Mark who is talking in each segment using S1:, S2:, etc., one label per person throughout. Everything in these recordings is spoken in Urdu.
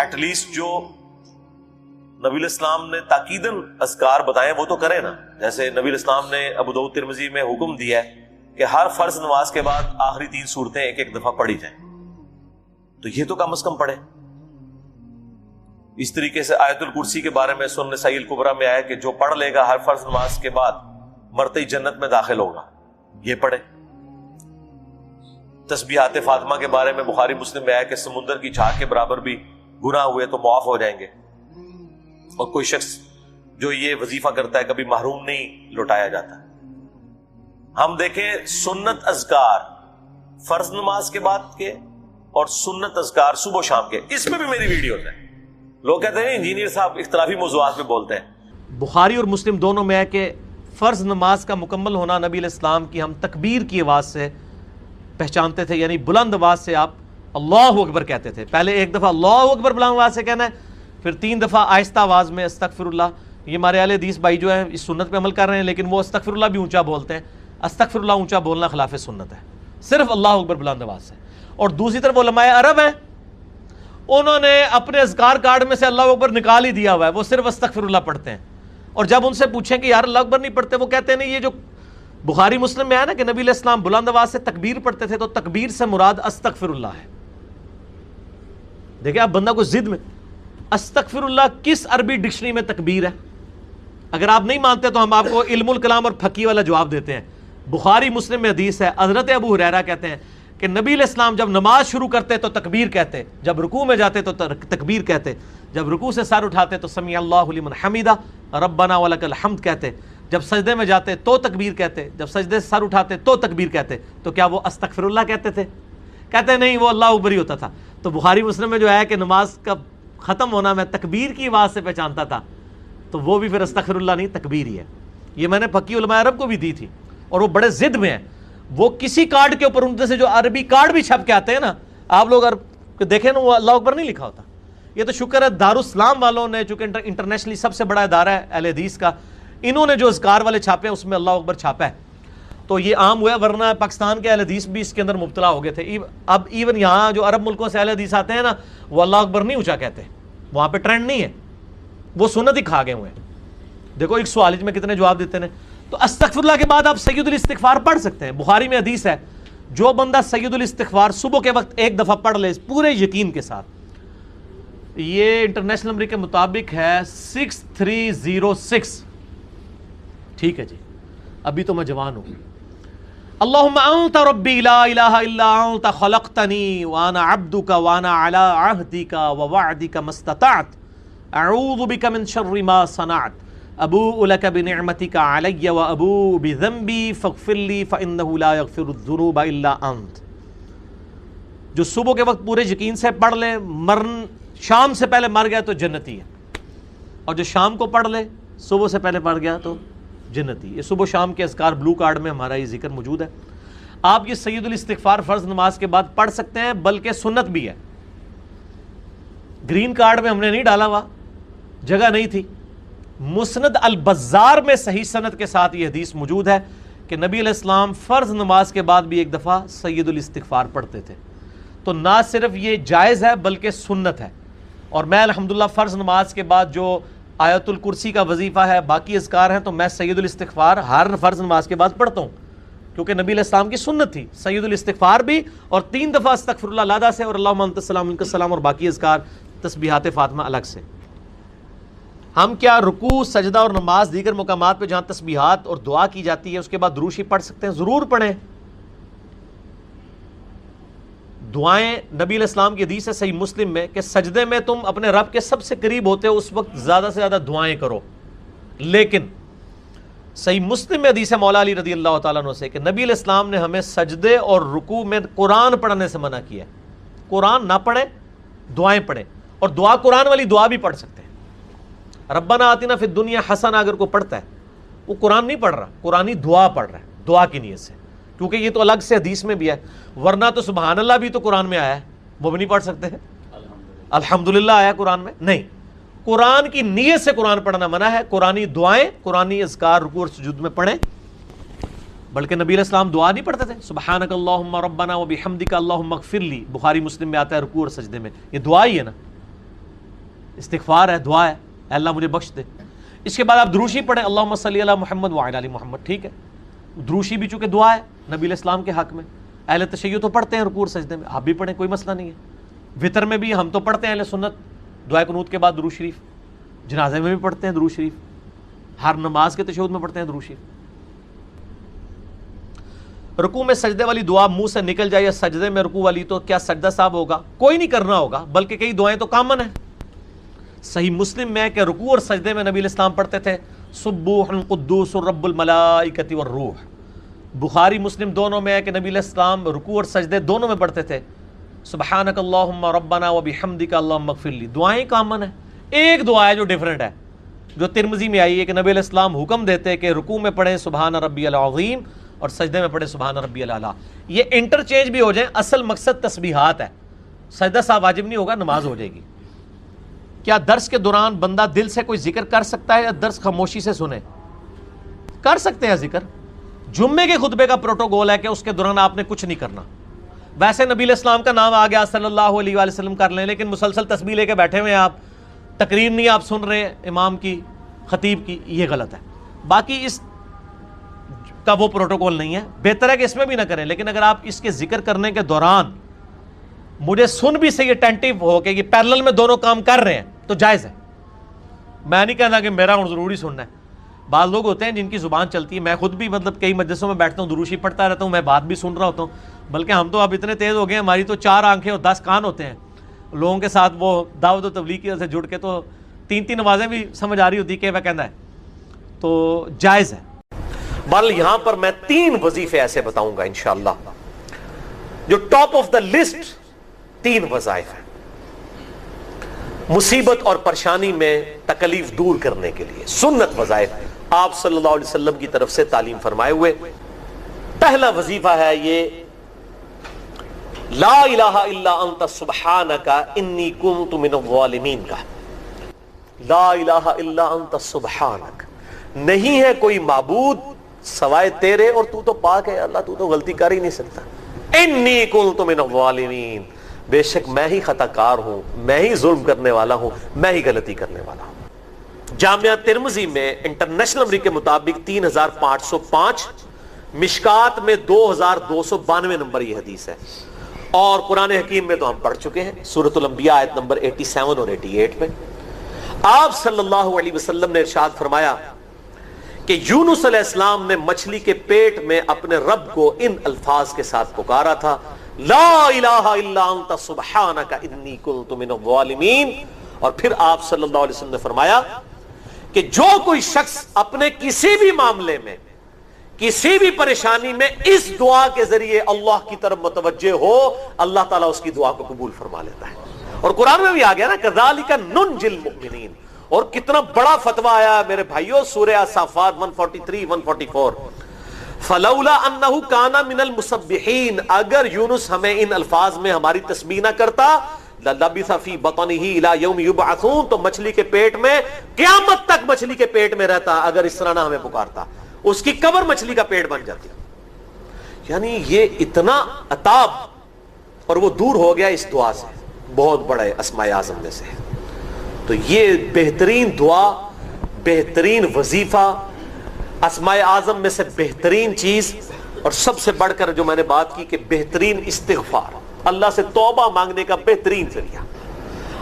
S1: ایٹ لیسٹ جو نبی الاسلام نے تاکیداً اذکار بتائے وہ تو کریں نا. جیسے نبی الاسلام نے ابو داؤد ترمذی میں حکم دیا ہے کہ ہر فرض نماز کے بعد آخری 3 سورتیں ایک ایک دفعہ پڑھی جائیں, تو یہ تو کم از کم پڑھے. اس طریقے سے آیت الکرسی کے بارے میں سنن نسائی الکبریٰ میں آیا کہ جو پڑھ لے گا ہر فرض نماز کے بعد مرتے ہی جنت میں داخل ہوگا, یہ پڑھے. تسبیحات فاطمہ کے بارے میں بخاری مسلم میں آیا کہ سمندر کی جھاگ کے برابر بھی گناہ ہوئے تو معاف ہو جائیں گے, اور کوئی شخص جو یہ وظیفہ کرتا ہے کبھی محروم نہیں لوٹایا جاتا. ہم دیکھیں سنت اذکار فرض نماز کے بعد کے اور سنت اذکار صبح و شام کے, اس میں بھی میری ویڈیوز ہیں. لوگ کہتے ہیں انجینئر صاحب اختلافی موضوعات پہ بولتے ہیں.
S2: بخاری اور مسلم دونوں میں ہے کہ فرض نماز کا مکمل ہونا نبی علیہ السلام کی ہم تکبیر کی آواز سے پہچانتے تھے, یعنی بلند آواز سے آپ اللہ اکبر کہتے تھے. پہلے ایک دفعہ اللہ اکبر بلند آواز سے کہنا ہے, پھر 3 دفعہ آہستہ آواز میں استغفر اللہ. یہ ہمارے اہل حدیث بھائی جو ہیں اس سنت پہ عمل کر رہے ہیں, لیکن وہ استغفر اللہ بھی اونچا بولتے ہیں. استغفر اللہ اونچا بولنا خلاف سنت ہے, صرف اللہ اکبر بلند آواز سے. اور دوسری طرف علماء عرب ہیں, انہوں نے اپنے اذکار کارڈ میں سے اللہ اکبر نکال ہی دیا ہوا ہے, وہ صرف استغفر اللہ پڑھتے ہیں. اور جب ان سے پوچھیں کہ یار اللہ اکبر نہیں پڑھتے, وہ کہتے ہیں نہیں, یہ جو بخاری مسلم میں ہے نا کہ نبی علیہ السلام بلند آواز سے تکبیر پڑھتے تھے, تو تکبیر سے مراد استغفر اللہ ہے. دیکھیں آپ بندہ کو ضد میں, استغفر اللہ کس عربی ڈکشنری میں تکبیر ہے؟ اگر آپ نہیں مانتے تو ہم آپ کو علم الکلام اور فقہ والا جواب دیتے ہیں. بخاری مسلم میں حدیث ہے, حضرت ابو ہریرہ کہتے ہیں کہ نبی علیہ السلام جب نماز شروع کرتے تو تکبیر کہتے, جب رکوع میں جاتے تو تکبیر کہتے, جب رکوع سے سر اٹھاتے تو سمیع اللہ لمن حمیدہ ربنا ولک الحمد کہتے, جب سجدے میں جاتے تو تکبیر کہتے, جب سجدے سے سر اٹھاتے تو تکبیر کہتے. تو کیا وہ استغفر اللہ کہتے تھے؟ کہتے نہیں, وہ اللہ اکبر ہی ہوتا تھا. تو بخاری مسلم میں جو ہے کہ نماز کا ختم ہونا میں تکبیر کی آواز سے پہچانتا تھا, تو وہ بھی پھر استغفر اللہ نہیں, تکبیر ہی ہے. یہ میں نے فقی علماء عرب کو بھی دی تھی, اور وہ بڑے ضد میں ہیں. وہ کسی کارڈ کے اوپر ان سے جو عربی کارڈ بھی چھپ کے آتے ہیں نا, آپ لوگ دیکھیں نا, وہ اللہ اکبر نہیں لکھا ہوتا. یہ تو شکر ہے دارالاسلام والوں نے, چونکہ انٹرنیشنلی سب سے بڑا ادارہ ہے اہل حدیث کا, انہوں نے جو اذکار والے چھاپے ہیں اس میں اللہ اکبر چھاپا ہے, تو یہ عام ہوا. ورنہ پاکستان کے اہل حدیث بھی اس کے اندر مبتلا ہو گئے تھے. اب ایون یہاں جو عرب ملکوں سے اہل حدیث آتے ہیں نا, وہ اللہ اکبر نہیں اونچا کہتے, وہاں پہ ٹرینڈ نہیں ہے, وہ سنت ہی کھا گئے ہوئے ہیں. دیکھو ایک سوال میں کتنے جواب دیتے ہیں. تو استغفر اللہ کے بعد آپ سید الاستغفار پڑھ سکتے ہیں. بخاری میں حدیث ہے, جو بندہ سید الاستغفار صبح کے وقت ایک دفعہ پڑھ لے پورے یقین کے ساتھ, یہ انٹرنیشنل نمبر کے مطابق ہے 6306. ٹھیک ہے جی, ابھی تو میں جوان ہوں. اللہم انت ربی لا الہ الا انت خلقتنی وانا عبدک وانا علی عہدک ووعدک ما استطعت اعوذ بک من شر ما صنعت ابوء لک بنعمتک علی وابوء بذنبی فاغفر لی فانہ لا یغفر الذنوب الا انت. جو صبح کے وقت پورے یقین سے پڑھ لے, شام سے پہلے مر گیا تو جنتی ہے, اور جو شام کو پڑھ لے صبح سے پہلے پڑھ گیا تو جنتی. یہ صبح شام کے اذکار بلو کارڈ میں ہمارا یہ ذکر موجود ہے. آپ یہ سید الاستغفار فرض نماز کے بعد پڑھ سکتے ہیں, بلکہ سنت بھی ہے. گرین کارڈ میں ہم نے نہیں ڈالا ہوا, جگہ نہیں تھی. مسند البزار میں صحیح سند کے ساتھ یہ حدیث موجود ہے کہ نبی علیہ السلام فرض نماز کے بعد بھی ایک دفعہ سید الاستغفار پڑھتے تھے. تو نہ صرف یہ جائز ہے بلکہ سنت ہے. اور میں الحمدللہ فرض نماز کے بعد جو آیت الکرسی کا وظیفہ ہے, باقی اذکار ہیں, تو میں سید الاستغفار ہر فرض نماز کے بعد پڑھتا ہوں, کیونکہ نبی علیہ السلام کی سنت تھی سید الاستغفار بھی, اور 3 دفعہ استغفر اللہ علیہ سے, اور اللہم انت السلام منک السلام, اور باقی اذکار تسبیحات فاطمہ الگ سے. ہم کیا رکوع, سجدہ اور نماز دیگر مقامات پہ جہاں تسبیحات اور دعا کی جاتی ہے اس کے بعد درود شریف پڑھ سکتے ہیں؟ ضرور پڑھیں. دعائیں نبی علیہ السلام کی حدیث ہے صحیح مسلم میں کہ سجدے میں تم اپنے رب کے سب سے قریب ہوتے ہو, اس وقت زیادہ سے زیادہ دعائیں کرو. لیکن صحیح مسلم میں حدیث ہے مولا علی رضی اللہ تعالیٰ عنہ سے کہ نبی علیہ السلام نے ہمیں سجدے اور رکوع میں قرآن پڑھنے سے منع کیا ہے. قرآن نہ پڑھیں, دعائیں پڑھیں, اور دعا قرآن والی دعا بھی پڑھ سکتے ہیں. ربنا آتنا فی الدنیا حسنہ اگر کوئی پڑھتا ہے, وہ قرآن نہیں پڑھ رہا, قرآنی دعا پڑھ رہا ہے, دعا کی نیت سے, کیونکہ یہ تو الگ سے حدیث میں بھی ہے. ورنہ تو سبحان اللہ بھی تو قرآن میں آیا ہے, وہ بھی نہیں پڑھ سکتے ہیں. الحمدللہ آیا قرآن میں نہیں. قرآن کی نیت سے قرآن پڑھنا منع ہے. قرآنی دعائیں, قرآنی اذکار رکوع اور سجود میں پڑھیں. بلکہ نبی علیہ السلام دعا نہیں پڑھتے تھے, سبحانک اللہم ربنا وبحمدک اللہم اغفر لی, بخاری مسلم میں آتا ہے رکوع اور سجدے میں, یہ دعا ہی ہے نا. استغفار ہے، دعا ہے، اے اللہ مجھے بخش دے۔ اس کے بعد آپ دروشی پڑھیں، اللہم صلی علی محمد وعلی آل محمد، ٹھیک ہے۔ دروشی بھی چونکہ دعا ہے نبی علیہ السلام کے حق میں، اہل تشیع تو پڑھتے ہیں رکوع اور سجدے میں، آپ بھی پڑھیں، کوئی مسئلہ نہیں ہے۔ وطر میں بھی ہم تو پڑھتے ہیں اہل سنت دعائے قنوت کے بعد درود شریف، جنازے میں بھی پڑھتے ہیں درود شریف، ہر نماز کے تشہد میں پڑھتے ہیں درود شریف۔ رکوع میں سجدے والی دعا منہ سے نکل جائے یا سجدے میں رکوع والی، تو کیا سجدہ صاحب ہوگا؟ کوئی نہیں کرنا ہوگا، بلکہ کئی دعائیں تو کامن ہیں۔ صحیح مسلم میں کہ رکوع اور سجدے میں نبی علیہ السلام پڑھتے تھے سبوح قدوس رب الملائکۃ والروح۔ بخاری مسلم دونوں میں ہے کہ نبی علیہ السلام رکوع اور سجدے دونوں میں پڑھتے تھے سبحانک اللہم ربنا وبحمدک اللہم اغفر لی۔ دعائیں کامن ہیں، ایک دعا ہے جو ڈیفرنٹ ہے، جو ترمذی میں آئی ہے کہ نبی علیہ السلام حکم دیتے کہ رکوع میں پڑھیں سبحان ربی العظیم اور سجدے میں پڑھیں سبحان ربی الاعلیٰ۔ یہ انٹرچینج بھی ہو جائیں، اصل مقصد تسبیحات ہے، سجدہ صاحب واجب نہیں ہوگا، نماز ہو جائے گی۔ کیا درس کے دوران بندہ دل سے کوئی ذکر کر سکتا ہے یا درس خاموشی سے سنے؟ کر سکتے ہیں ذکر۔ جمعے کے خطبے کا پروٹوکول ہے کہ اس کے دوران آپ نے کچھ نہیں کرنا۔ ویسے نبی علیہ السلام کا نام آ گیا صلی اللہ علیہ وآلہ وسلم کر لیں، لیکن مسلسل تسبیح لے کے بیٹھے ہوئے ہیں آپ، تقریر نہیں آپ سن رہے امام کی، خطیب کی، یہ غلط ہے۔ باقی اس کا وہ پروٹوکول نہیں ہے، بہتر ہے کہ اس میں بھی نہ کریں، لیکن اگر آپ اس کے ذکر کرنے کے دوران مجھے سن بھی صحیح اٹینٹیو ہو کہ یہ پیرلل میں دونوں کام کر رہے ہیں تو جائز ہے۔ میں نہیں کہنا کہ میرا ہوں ضروری سننا ہے۔ بعض لوگ ہوتے ہیں جن کی زبان چلتی ہے، میں خود بھی مطلب کئی مجلسوں میں بیٹھتا ہوں، دروشی پڑھتا رہتا ہوں، میں بات بھی سن رہا ہوتا ہوں، بلکہ ہم تو اب اتنے تیز ہو گئے ہیں، ہماری تو 4 آنکھیں اور 10 کان ہوتے ہیں۔ لوگوں کے ساتھ وہ دعوت و تبلیغ کی وجہ سے جڑ کے تو 3 نمازیں بھی سمجھ آ رہی ہوتی کہ وہ کہنا ہے، تو جائز ہے۔
S1: بہرحال یہاں پر میں 3 وظیفے ایسے بتاؤں گا انشاءاللہ جو ٹاپ آف دا لسٹ 3 وظائف ہیں مصیبت اور پریشانی میں تکلیف دور کرنے کے لیے، سنت وظائف آپ صلی اللہ علیہ وسلم کی طرف سے تعلیم فرمائے ہوئے۔ پہلا وظیفہ ہے یہ لا الہ الا انت سبحانک انی کنت من الظالمین کا۔ لا الہ الا انت سبحانک، نہیں ہے کوئی معبود سوائے تیرے اور تو تو پاک ہے اللہ، تو تو غلطی کر ہی نہیں سکتا۔ انی کنت من الظالمین، بے شک میں ہی خطا کار ہوں، میں ہی ظلم کرنے والا ہوں، میں ہی غلطی کرنے والا ہوں۔ جامعہ ترمذی میں انٹرنیشنل نمبر کے مطابق 3505، مشکات میں 2292 نمبر یہ حدیث ہے، اور قرآن حکیم میں تو ہم پڑھ چکے ہیں سورۃ الانبیاء آیت نمبر 87 اور 88 میں آپ صلی اللہ علیہ وسلم نے ارشاد فرمایا کہ یونس علیہ السلام نے مچھلی کے پیٹ میں اپنے رب کو ان الفاظ کے ساتھ پکارا تھا لا الہ الا انت سبحانک انی کنت من الظالمین، اور پھر آپ صلی اللہ علیہ وسلم نے فرمایا کہ جو کوئی شخص اپنے کسی بھی معاملے میں، کسی بھی پریشانی میں اس دعا کے ذریعے اللہ کی طرف متوجہ ہو، اللہ تعالیٰ اس کی دعا کو قبول فرما لیتا ہے۔ اور قرآن میں بھی آ گیا نا کذالک ننجی المؤمنین، اور کتنا بڑا فتویٰ آیا میرے بھائیوں، سورہ الصافات 143 144، فلولا انہ کان من المسبحین، اگر یونس ہمیں ان الفاظ میں ہماری تسبیح نہ کرتا للبث فی بطنہ الی یوم یبعثون، تو مچھلی کے پیٹ میں قیامت تک مچھلی کے پیٹ میں رہتا اگر اس طرح نہ ہمیں پکارتا، اس کی قبر مچھلی کا پیٹ بن جاتی۔ یعنی یہ اتنا عطاب، اور وہ دور ہو گیا اس دعا سے، بہت بڑے اسماء اعظم میں سے۔ تو یہ بہترین دعا، بہترین وظیفہ، اسماء اعظم میں سے بہترین چیز، اور سب سے بڑھ کر جو میں نے بات کی کہ بہترین استغفار، اللہ سے توبہ مانگنے کا بہترین ذریعہ۔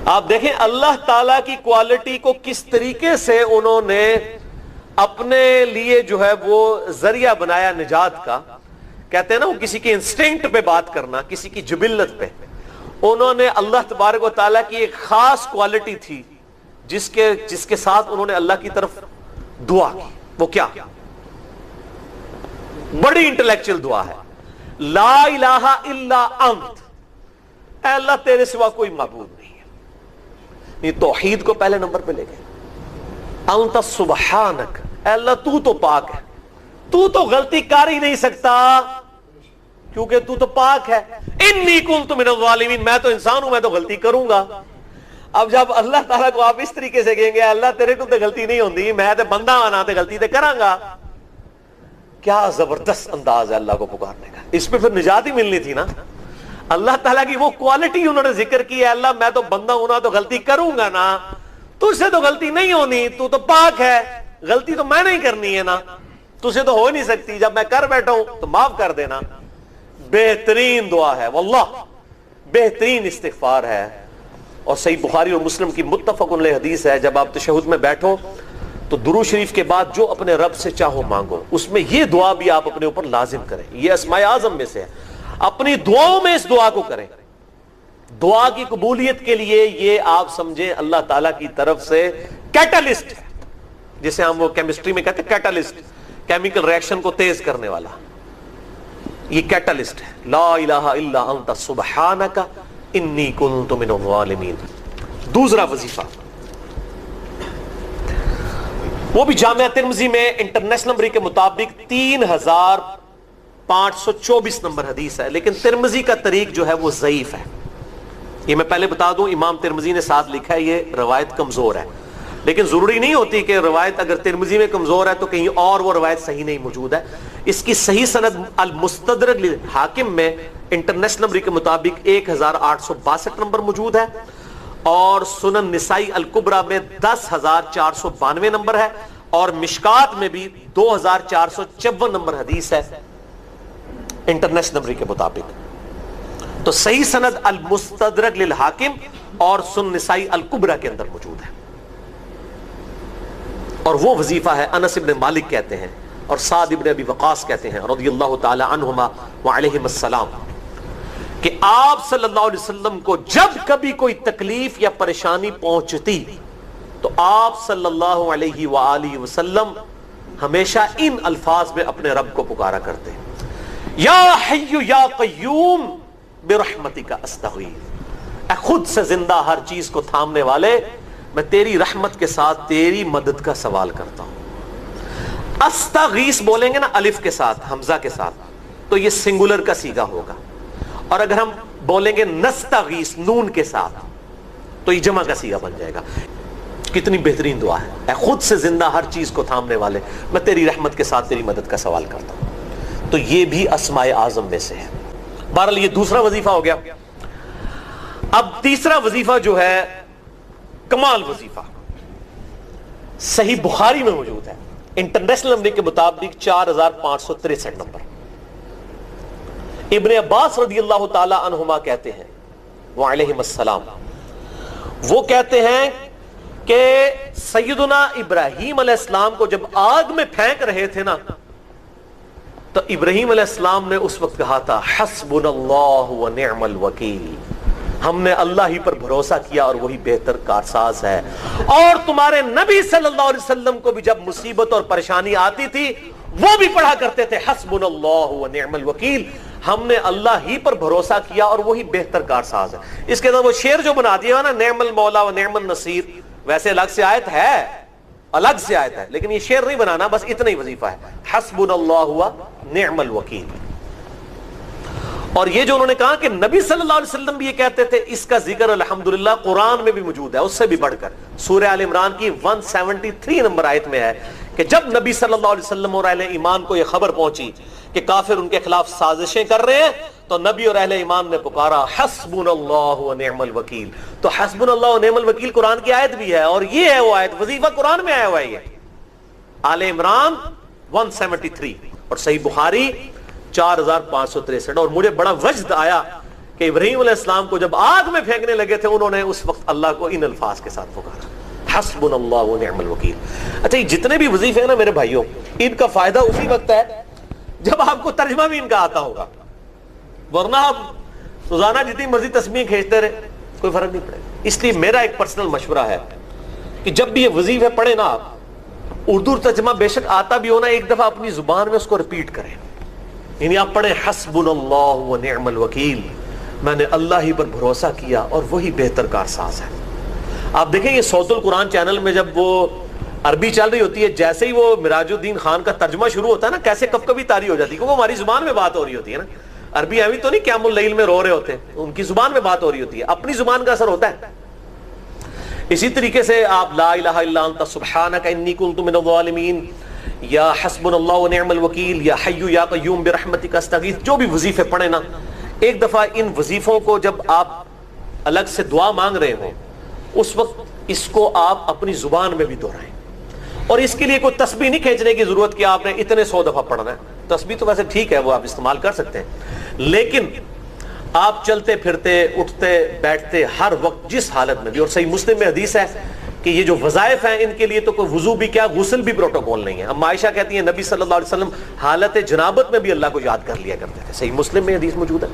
S1: آپ دیکھیں اللہ تعالیٰ کی کوالٹی کو کس طریقے سے انہوں نے اپنے لیے جو ہے وہ ذریعہ بنایا نجات کا۔ کہتے ہیں نا وہ کسی کی انسٹنکٹ پہ بات کرنا، کسی کی جبلت پہ، انہوں نے اللہ تبارک و تعالیٰ کی ایک خاص کوالٹی تھی جس کے ساتھ انہوں نے اللہ کی طرف دعا کی۔ وہ کیا؟ بڑی انٹلیکچوئل دعا ہے، لا الہ الا انت، اے اللہ تیرے سوا کوئی معبود نہیں ہے۔ یہ توحید کو پہلے نمبر پہ لے گئے۔ انت سبحانک، اے اللہ تو تو پاک ہے، تو تو غلطی کر ہی نہیں سکتا کیونکہ تو تو پاک ہے۔ انی کنت من الظالمین، میں تو انسان ہوں، میں تو غلطی کروں گا۔ اب جب اللہ تعالیٰ کو آپ اس طریقے سے کہیں گے اللہ تیرے کو تو غلطی نہیں ہوندی، میں تو بندہ آنا تو غلطی تو کراں گا، کیا زبردست انداز ہے اللہ کو پکارنے کا۔ اس پہ پھر نجات ہی ملنی تھی نا۔ اللہ تعالیٰ کی وہ کوالٹی انہوں نے ذکر کی ہے، اللہ میں تو بندہ ہوں نا تو غلطی کروں گا نا،
S2: تجھ سے تو غلطی نہیں ہونی, تو پاک ہے, غلطی تو میں نہیں کرنی ہے نا, تجھ سے تو ہو نہیں سکتی, جب میں کر بیٹھا ہوں تو معاف کر دینا. بہترین دعا ہے واللہ, بہترین استغفار ہے. اور صحیح بخاری اور مسلم کی متفق علیہ حدیث ہے, جب آپ تشہد میں بیٹھو تو درود شریف کے بعد جو اپنے رب سے چاہو مانگو, اس میں یہ دعا بھی آپ اپنے اوپر لازم کریں. یہ اسماء اعظم میں سے ہے, اپنی دعاؤں میں اس دعا کو کریں. دعا کی قبولیت کے لیے یہ آپ سمجھیں اللہ تعالیٰ کی طرف سے کیٹالسٹ ہے, جسے ہم وہ کیمسٹری میں کہتے ہیں کیٹالسٹ, کیمیکل ریئیکشن کو تیز کرنے والا. یہ کیٹالسٹ ہے. لا الہ الا انت سبحانک انی کنت من الظالمین. دوسرا وظیفہ, وہ بھی جامعہ ترمذی میں انٹرنیشنل نمبر کے مطابق 3524 نمبر حدیث ہے, لیکن ترمذی کا طریق جو ہے وہ ضعیف ہے. یہ میں پہلے بتا دوں, امام ترمذی نے ساتھ لکھا ہے یہ روایت کمزور ہے, لیکن ضروری نہیں ہوتی کہ روایت اگر ترمذی میں کمزور ہے تو کہیں اور وہ روایت صحیح نہیں موجود ہے. اس کی صحیح سند المستدرک للحاکم میں انٹرنیشنل نمبر کے مطابق 1862 نمبر موجود ہے, اور سنن نسائی الکبریٰ میں 10492 نمبر ہے, اور مشکات میں بھی 2454 نمبر حدیث ہے انٹرنیشنل نمبر کے مطابق. تو صحیح سند المستدرک للحاکم اور سنن نسائی الکبریٰ کے اندر موجود ہے. اور وہ وظیفہ ہے انس ابن مالک کہتے ہیں اور سعد ابن ابی وقاص کہتے ہیں رضی اللہ تعالی عنہما وعلیہم السلام, کہ آپ صلی اللہ علیہ وسلم کو جب کبھی کوئی تکلیف یا پریشانی پہنچتی تو آپ صلی اللہ علیہ وآلہ وسلم ہمیشہ ان الفاظ میں اپنے رب کو پکارا کرتے, یا حی یا قیوم برحمتک استغیث, اے خود سے زندہ ہر چیز کو تھامنے والے, میں تیری رحمت کے ساتھ تیری مدد کا سوال کرتا ہوں. استغیث بولیں گے نا الف کے ساتھ, حمزہ کے ساتھ, تو یہ سنگولر کا صیغہ ہوگا, اور اگر ہم بولیں گے نستغیث نون کے ساتھ تو یہ جمع کا صیغہ بن جائے گا. کتنی بہترین دعا ہے, اے خود سے زندہ ہر چیز کو تھامنے والے, میں تیری رحمت کے ساتھ تیری مدد کا سوال کرتا ہوں. تو یہ بھی اسماء اعظم میں سے ہے. بہرحال یہ دوسرا وظیفہ ہو گیا. اب تیسرا وظیفہ جو ہے کمال وظیفہ, صحیح بخاری میں موجود ہے انٹرنیشنل نمبر کے مطابق 4563 نمبر. ابن عباس رضی اللہ تعالی عنہما کہتے ہیں وعلیہم السلام, وہ کہتے ہیں کہ سیدنا ابراہیم علیہ السلام کو جب آگ میں پھینک رہے تھے نا, تو ابراہیم علیہ السلام نے اس وقت کہا تھا حسبنا اللہ ونعم الوکیل, ہم نے اللہ ہی پر بھروسہ کیا اور وہی بہتر کارساز ہے. اور تمہارے نبی صلی اللہ علیہ وسلم کو بھی جب مصیبت اور پریشانی آتی تھی وہ بھی پڑھا کرتے تھے حسبنا اللہ ونعم الوکیل, ہم نے اللہ ہی پر بھروسہ کیا اور وہی بہتر کارساز ہے. اس کے اندر وہ شعر جو بنا دیا نا, نعم المولا ونعم النصیر, ویسے الگ سے آیت ہے, الگ سے آیت ہے, لیکن یہ شعر نہیں بنانا, بس اتنا ہی وظیفہ ہے حسبنا اللہ ونعم الوکیل. اور یہ جو انہوں نے کہا کہ نبی صلی اللہ علیہ وسلم بھی یہ کہتے تھے, اس کا ذکر الحمدللہ قرآن میں بھی موجود ہے, اس سے بھی بڑھ کر سورہ آل عمران کی 173 نمبر آیت میں ہے کہ جب نبی صلی اللہ علیہ وسلم اور اہل ایمان کو یہ خبر پہنچی کہ کافر ان کے خلاف سازشیں کر رہے ہیں, تو نبی اور اہل ایمان نے پکارا حسبنا اللہ ونعم الوکیل. تو حسبنا اللہ ونعم الوکیل قرآن کی آیت بھی ہے, اور یہ ہے وہ آیت, وظیفہ قرآن میں آیا ہوا ہے یہ آل عمران 173 اور صحیح بخاری 4563. اور مجھے بڑا وجد آیا کہ ابراہیم علیہ السلام کو جب آگ میں پھینکنے لگے تھے, انہوں نے اس وقت اللہ کو ان الفاظ کے ساتھ پکارا حسبنا اللہ ونعم الوکیل. اچھا, یہ جتنے بھی وظیفے ہیں نا میرے بھائیوں, ان کا فائدہ اسی وقت ہے جب آپ کو ترجمہ بھی ان کا آتا ہوگا, ورنہ آپ روزانہ جتنی مرضی تسبیح کھینچتے رہے کوئی فرق نہیں پڑے گا. اس لیے میرا ایک پرسنل مشورہ ہے کہ جب بھی یہ وظیفے پڑھیں نا آپ, اردو ترجمہ بے شک آتا بھی ہونا, ایک دفعہ اپنی زبان میں اس کو ریپیٹ کریں. یعنی آپ پڑھیں حسبنا اللہ ونعم الوکیل, میں نے اللہ ہی پر بھروسہ کیا اور وہی بہتر کارساز ہے. آپ دیکھیں یہ صوت القرآن چینل میں جب وہ عربی چل رہی ہوتی ہے, جیسے ہی وہ مراج الدین خان کا ترجمہ شروع ہوتا ہے نا, کیسے کب کبھی تاری ہو جاتی ہے, کیونکہ ہماری زبان میں بات ہو رہی ہوتی ہے نا. عربی ایوی تو نہیں قیام اللیل میں رو رہے ہوتے, ان کی زبان میں بات ہو رہی ہوتی ہے, اپنی زبان کا اثر ہوتا ہے. اسی طریقے سے آپ لا الہ الا انت سبحانک انی کنت من الظالمین, یا حسبنا اللہ ونعم الوکیل, یا حی یا قیوم برحمتک استغیث, جو بھی وظیفے پڑھیں نا, ایک دفعہ ان وظیفوں کو جب آپ الگ سے دعا مانگ رہے ہوں, اس وقت اس کو آپ اپنی زبان میں بھی دہرائیں. اور اس کے لیے کوئی تسبیح نہیں کھینچنے کی ضرورت کہ آپ نے اتنے 100 دفعہ پڑھنا ہے. تسبیح تو ویسے ٹھیک ہے, وہ آپ استعمال کر سکتے ہیں, لیکن آپ چلتے پھرتے اٹھتے بیٹھتے ہر وقت جس حالت میں بھی, اور صحیح مسلم میں حدیث ہے کہ یہ جو وظائف ہیں ان کے لیے تو کوئی وضو بھی کیا, غسل بھی پروٹوکول نہیں ہے. اب عائشہ کہتی ہیں نبی صلی اللہ علیہ وسلم حالت جنابت میں بھی اللہ کو یاد کر لیا کرتے تھے. صحیح مسلم میں حدیث موجود ہے,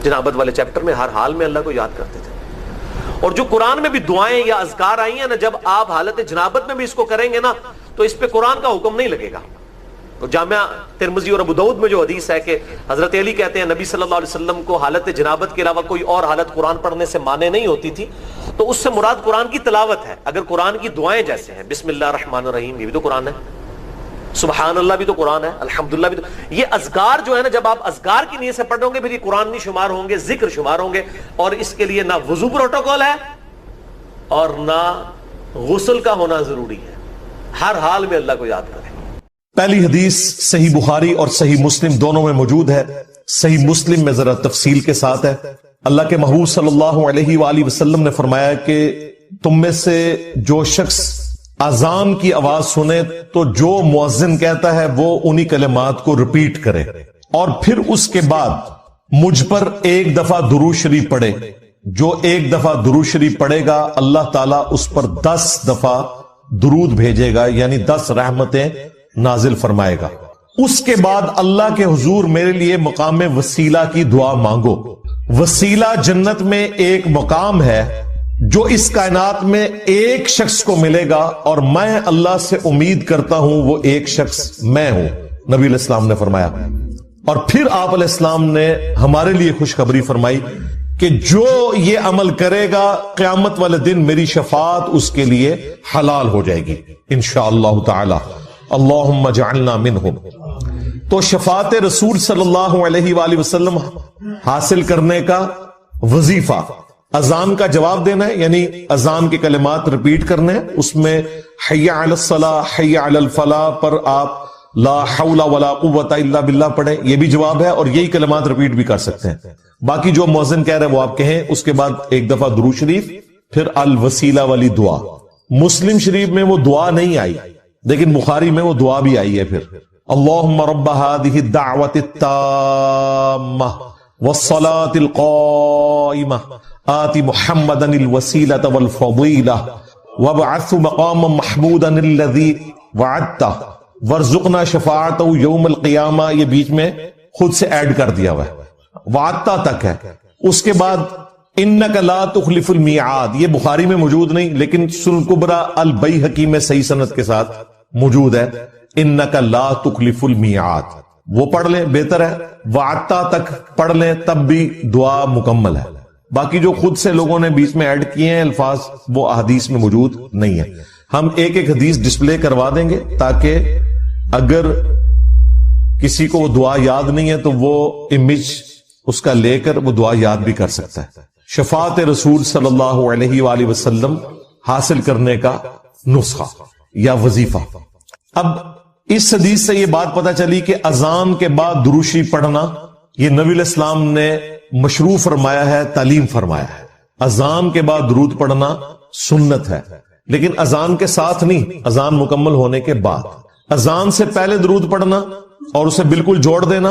S2: جنابت والے چیپٹر میں, ہر حال میں اللہ کو یاد کرتے تھے. اور جو قرآن میں بھی دعائیں یا اذکار آئی ہیں نا, جب آپ حالت جنابت میں بھی اس کو کریں گے نا تو اس پہ قرآن کا حکم نہیں لگے گا. تو جامعہ ترمذی اور ابو داؤد میں جو حدیث ہے کہ حضرت علی کہتے ہیں نبی صلی اللہ علیہ وسلم کو حالت جنابت کے علاوہ کوئی اور حالت قرآن پڑھنے سے مانے نہیں ہوتی تھی, تو اس سے مراد قرآن کی تلاوت ہے. اگر قرآن کی دعائیں جیسے ہیں بسم اللہ الرحمن الرحیم, یہ بھی تو قرآن ہے, سبحان اللہ بھی تو قرآن ہے, الحمدللہ بھی تو, یہ اذکار جو ہے نا جب آپ اذکار کی نیت سے پڑھو گے پھر یہ قرآن نہیں شمار ہوں گے, ذکر شمار ہوں گے. اور اس کے لیے نہ وضو پروٹوکول ہے اور نہ غسل کا ہونا ضروری ہے, ہر حال میں اللہ کو یاد کریں.
S3: پہلی حدیث صحیح بخاری اور صحیح مسلم دونوں میں موجود ہے. صحیح مسلم میں ذرا تفصیل کے ساتھ ہے. اللہ کے محبوب صلی اللہ علیہ وآلہ وسلم نے فرمایا کہ تم میں سے جو شخص اذان کی آواز سنے تو جو مؤذن کہتا ہے وہ انہی کلمات کو ریپیٹ کرے اور پھر اس کے بعد مجھ پر ایک دفعہ درود شریف پڑھے. جو ایک دفعہ درود شریف پڑھے گا اللہ تعالیٰ اس پر 10 دفعہ درود بھیجے گا, یعنی 10 رحمتیں نازل فرمائے گا. اس کے بعد اللہ کے حضور میرے لیے مقام وسیلہ کی دعا مانگو. وسیلہ جنت میں ایک مقام ہے جو اس کائنات میں ایک شخص کو ملے گا, اور میں اللہ سے امید کرتا ہوں وہ ایک شخص میں ہوں, نبی علیہ السلام نے فرمایا. اور پھر آپ علیہ السلام نے ہمارے لیے خوشخبری فرمائی کہ جو یہ عمل کرے گا قیامت والے دن میری شفاعت اس کے لیے حلال ہو جائے گی انشاءاللہ تعالی. اللہم اجعلنا منہم. تو شفاعت رسول صلی اللہ علیہ وآلہ وسلم حاصل کرنے کا وظیفہ اذان کا جواب دینا ہے, یعنی اذان کے کلمات ریپیٹ کرنے ہیں. اس میں حی علی الصلاۃ حی علی الفلاح پر آپ لا حول ولا قوت الا باللہ پڑھیں, یہ بھی جواب ہے, اور یہی کلمات ریپیٹ بھی کر سکتے ہیں. باقی جو مؤذن کہہ رہے ہیں وہ آپ کہیں. اس کے بعد ایک دفعہ درود شریف, پھر الوسیلہ والی دعا. مسلم شریف میں وہ دعا نہیں آئی لیکن بخاری میں وہ دعا بھی آئی ہے. پھر اللہم رب هذه الدعوة التامة والصلاة القائمة آت محمدا الوسيلة والفضيلة وابعثه مقاما محمودا الذي وعدته وارزقنا شفاعته يوم القيامة. یہ بیچ میں خود سے ایڈ کر دیا ہوا ہے, وعدتا تک ہے. اس کے بعد انک لا تخلف المیعاد, یہ بخاری میں موجود نہیں لیکن سنن کبری البیہقی میں صحیح سند کے ساتھ موجود ہے. انک لا تخلف المیعاد, وہ پڑھ لیں بہتر ہے. وعدتا تک پڑھ لیں تب بھی دعا مکمل ہے. باقی جو خود سے لوگوں نے بیچ میں ایڈ کیے ہیں الفاظ وہ احادیث میں موجود نہیں ہے. ہم ایک ایک حدیث ڈسپلے کروا دیں گے تاکہ اگر کسی کو وہ دعا یاد نہیں ہے تو وہ امیج اس کا لے کر وہ دعا یاد بھی کر سکتا ہے. شفاعت رسول صلی اللہ علیہ وآلہ وسلم حاصل کرنے کا نسخہ یا وظیفہ. اب اس حدیث سے یہ بات پتہ چلی کہ اذان کے بعد درود شریف پڑھنا یہ نبی علیہ السلام نے مشروع فرمایا ہے, تعلیم فرمایا ہے. اذان کے بعد درود پڑھنا سنت ہے, لیکن اذان کے ساتھ نہیں, اذان مکمل ہونے کے بعد. اذان سے پہلے درود پڑھنا اور اسے بالکل جوڑ دینا,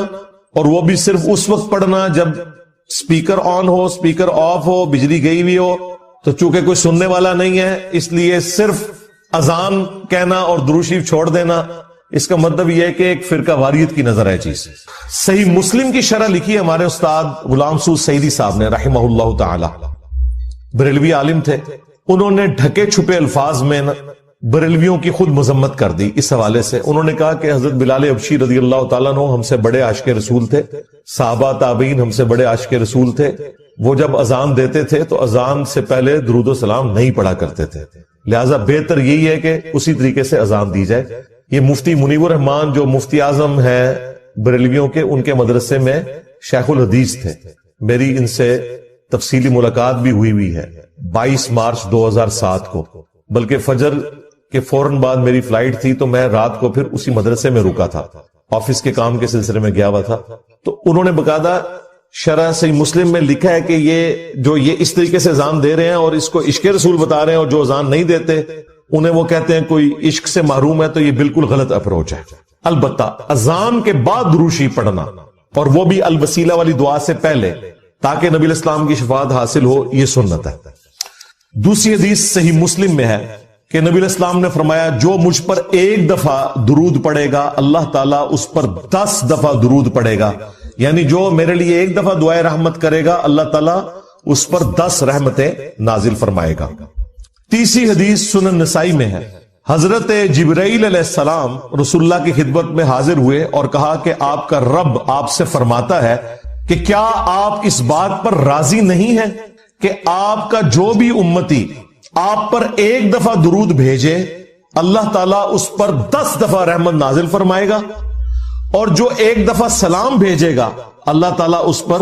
S3: اور وہ بھی صرف اس وقت پڑھنا جب سپیکر آن ہو, سپیکر آف ہو, بجلی گئی ہوئی ہو. تو چونکہ کوئی سننے والا نہیں ہے اس لیے صرف اذان کہنا اور درود شریف چھوڑ دینا, اس کا مطلب یہ ہے کہ ایک فرقہ واریت کی نظر ہے چیز. صحیح مسلم کی شرح لکھی ہے ہمارے استاد غلام سعود سعیدی صاحب نے رحمہ اللہ تعالی, بریلوی عالم تھے. انہوں نے ڈھکے چھپے الفاظ میں بریلویوں کی خود مذمت کر دی. اس حوالے سے انہوں نے کہا کہ حضرت بلال حبشی رضی اللہ تعالیٰ عنہ ہم سے بڑے عاشق رسول تھے, صحابہ تابعین ہم سے بڑے عاشق رسول تھے. وہ جب اذان دیتے تھے تو اذان سے پہلے درود و سلام نہیں پڑھا کرتے تھے, لہٰذا بہتر یہی ہے کہ اسی طریقے سے اذان دی جائے. یہ مفتی منیب الرحمان جو مفتی اعظم ہے بریلویوں کے, ان کے مدرسے میں شیخ الحدیث تھے. میری ان سے تفصیلی ملاقات بھی ہوئی ہے 22 مارچ 2007 کو, بلکہ فجر کے فوراً بعد میری فلائٹ تھی تو میں رات کو پھر اسی مدرسے میں رکا تھا, آفس کے کام کے سلسلے میں گیا ہوا تھا. تو انہوں نے باقاعدہ شرح صحیح مسلم میں لکھا ہے کہ یہ اس طریقے سے اذان دے رہے ہیں اور اس کو عشق رسول بتا رہے ہیں، اور جو اذان نہیں دیتے انہیں وہ کہتے ہیں کوئی عشق سے محروم ہے، تو یہ بالکل غلط اپروچ ہے۔ البتہ اذان کے بعد درود شریف پڑھنا، اور وہ بھی الوسیلہ والی دعا سے پہلے، تاکہ نبی علیہ السلام کی شفاعت حاصل ہو، یہ سنت ہے۔ دوسری حدیث صحیح مسلم میں ہے کہ نبی علیہ السلام نے فرمایا جو مجھ پر ایک دفعہ درود پڑے گا اللہ تعالیٰ اس پر 10 دفعہ درود پڑے گا، یعنی جو میرے لیے ایک دفعہ دعائے رحمت کرے گا اللہ تعالیٰ اس پر 10 رحمتیں نازل فرمائے گا۔ تیسری حدیث سنن نسائی میں ہے، حضرت جبرائیل علیہ السلام رسول اللہ کی خدمت میں حاضر ہوئے اور کہا کہ آپ کا رب آپ سے فرماتا ہے کہ کیا آپ اس بات پر راضی نہیں ہیں کہ آپ کا جو بھی امتی آپ پر ایک دفعہ درود بھیجے اللہ تعالیٰ اس پر 10 دفعہ رحمت نازل فرمائے گا، اور جو ایک دفعہ سلام بھیجے گا اللہ تعالیٰ اس پر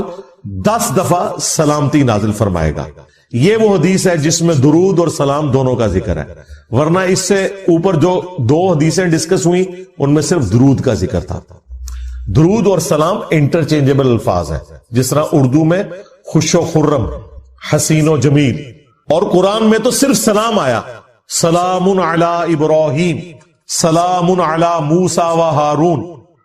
S3: 10 دفعہ سلامتی نازل فرمائے گا۔ یہ وہ حدیث ہے جس میں درود اور سلام دونوں کا ذکر ہے، ورنہ اس سے اوپر جو 2 حدیثیں ڈسکس ہوئی ان میں صرف درود کا ذکر تھا۔ درود اور سلام انٹرچینجبل الفاظ ہیں، جس طرح اردو میں خوش و خرم، حسین و جمیل، اور قرآن میں تو صرف سلام آیا، سلام علی ابراہیم، سلام علی موسیٰ و ہارون،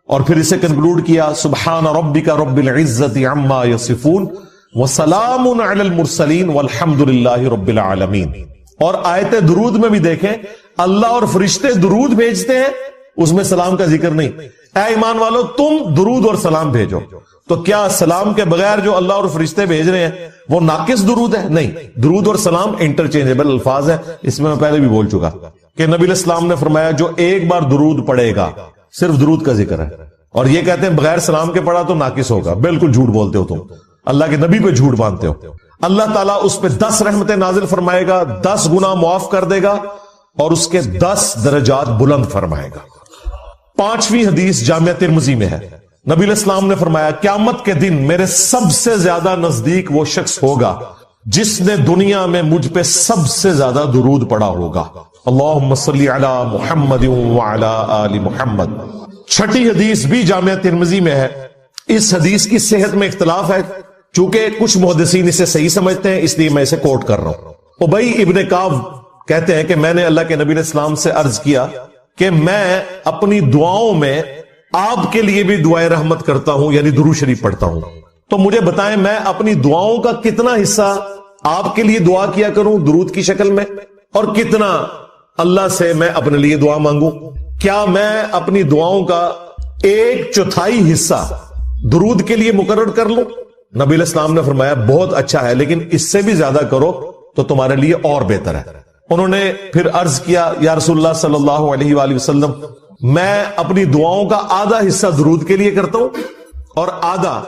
S3: اور پھر اسے کنکلوڈ کیا سبحان ربک رب العزت عما یصفون وسلام علی المرسلین والحمد للہ رب العالمین۔ اور آیت درود میں بھی دیکھیں اللہ اور فرشتے درود بھیجتے ہیں، اس میں سلام کا ذکر نہیں۔ اے ایمان والو تم درود اور سلام بھیجو، تو کیا سلام کے بغیر جو اللہ اور فرشتے بھیج رہے ہیں وہ ناقص درود ہے؟ نہیں، درود اور سلام انٹرچینجبل الفاظ ہیں۔ اس میں پہلے بھی بول چکا کہ نبی علیہ السلام نے فرمایا جو ایک بار درود پڑھے گا، صرف درود کا ذکر ہے، اور یہ کہتے ہیں بغیر سلام کے پڑھا تو ناقص ہوگا، بالکل جھوٹ بولتے ہو، تم اللہ کے نبی پہ جھوٹ باندھتے ہو۔ اللہ تعالیٰ اس پہ 10 رحمتیں نازل فرمائے گا، 10 گناہ معاف کر دے گا، اور اس کے 10 درجات بلند فرمائے گا۔ 5ویں حدیث جامعہ ترمذی میں ہے، نبی علیہ السلام نے فرمایا قیامت کے دن میرے سب سے زیادہ نزدیک وہ شخص ہوگا جس نے دنیا میں مجھ پہ سب سے زیادہ درود پڑھا ہوگا۔ اللہم صلی علی محمد وعلی آل محمد۔ 6ٹھی حدیث بھی جامعہ ترمذی میں ہے، اس حدیث کی صحت میں اختلاف ہے، چونکہ کچھ محدثین اسے صحیح سمجھتے ہیں اس لیے میں اسے کوٹ کر رہا ہوں۔ ابی ابن کعب کہتے ہیں کہ میں نے اللہ کے نبی علیہ السلام سے عرض کیا کہ میں اپنی دعاؤں میں آپ کے لیے بھی دعائے رحمت کرتا ہوں، یعنی درود شریف پڑھتا ہوں، تو مجھے بتائیں میں اپنی دعاؤں کا کتنا حصہ آپ کے لیے دعا کیا کروں درود کی شکل میں، اور کتنا اللہ سے میں اپنے لیے دعا مانگوں؟ کیا میں اپنی دعاؤں کا 1/4 حصہ درود کے لیے مقرر کر لوں؟ نبی علیہ السلام نے فرمایا بہت اچھا ہے، لیکن اس سے بھی زیادہ کرو تو تمہارے لیے اور بہتر ہے۔ انہوں نے پھر عرض کیا یا رسول اللہ صلی اللہ علیہ وآلہ وسلم میں اپنی دعاؤں کا آدھا حصہ درود کے لیے کرتا ہوں اور آدھا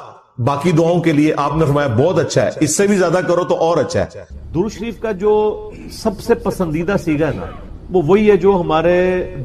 S3: باقی دعاؤں کے لیے۔ آپ نے فرمایا بہت اچھا ہے، اس سے بھی زیادہ کرو تو اور اچھا ہے۔
S2: درود شریف کا جو سب سے پسندیدہ صیغہ ہے نا وہ وہی ہے جو ہمارے